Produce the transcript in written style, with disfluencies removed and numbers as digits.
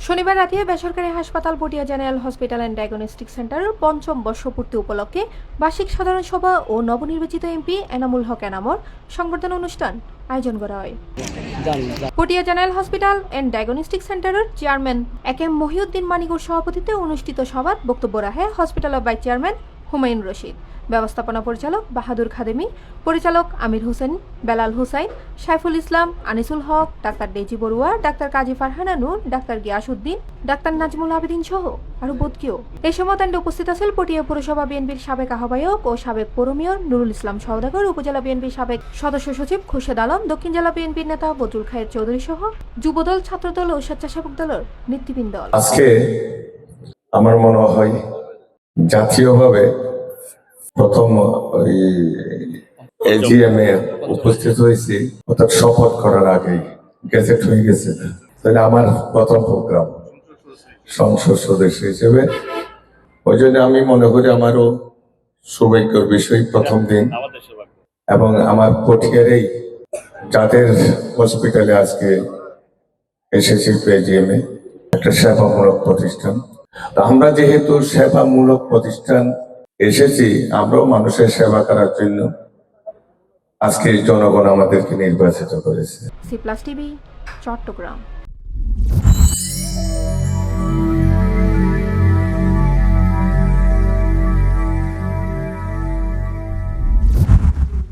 শনিবার রাতে বেসরকারি হাসপাতাল Patiya general hospital and diagnostic সেন্টারের ৫ম বর্ষপূর্তি উপলক্ষে বার্ষিক সাধারণ সভা ও নবনির্বাচিত এমপি এনামুল হক এনামর সংবর্ধনা অনুষ্ঠান আয়োজন করা হয়। Patiya general hospital and diagnostic সেন্টারের চেয়ারম্যান এম মহিউদ্দিন মানিকুর সভাপতিত্বে অনুষ্ঠিত সভায় বক্তব্য রাখে হসপিটালের ভাইস চেয়ারম্যান হুমায়ুন রশিদ, ব্যবস্থাপনা পরিচালক বাহাদুর খাদেমি, পরিচালক আমির হোসেন, বেলাল হুসাইন, সাইফুল ইসলাম, আনিসুল হক, ডাক্তার ডেজি বড়ুয়া, ডাক্তার কাজী ফারহানা নূর, ডাক্তার গিয়াসউদ্দিন, ডাক্তার নাজমুল আবেদিন সহ আরো বোধকেও। এই সময় উপস্থিত আছেন পটিয়া পৌরসভা বিএনপির সাবেক আহ্বায়ক ও সাবেক পৌর মেয়র নুরুল ইসলাম সওদাগর, উপজেলা বিএনপির সাবেক সদস্য সচিব খুরশেদ আলম, দক্ষিণ জেলা বিএনপির নেতা বদরুল খায়ের চৌধুরী সহ যুবদল, ছাত্রদল ও স্বেচ্ছাসেবক দলের নেতৃবৃন্দ। আজকে আমার মনে হয় জাতীয়ভাবে প্রথম এজিএম এ উপস্থিত হয়েছি, অর্থাৎ শপথ করার আগেই গেজেট হয়ে গেছে। তাহলে আমার প্রথম প্রোগ্রাম সংসদ সদস্য হিসেবে, ওই জন্য আমি মনে করি আমারও সৌভাগ্যের বিষয় প্রথম দিন, এবং আমার পটিয়ার এই যাদের হসপিটালে আজকে এসেছি এজিএম এ, একটা সেবামূলক প্রতিষ্ঠান। আমরা যেহেতু সেবামূলক প্রতিষ্ঠান এসেছি, আমরাও মানুষের সেবা করার জন্য আজকে জনগণ আমাদেরকে নির্বাচিত করেছে। C plus TV, Chittagong.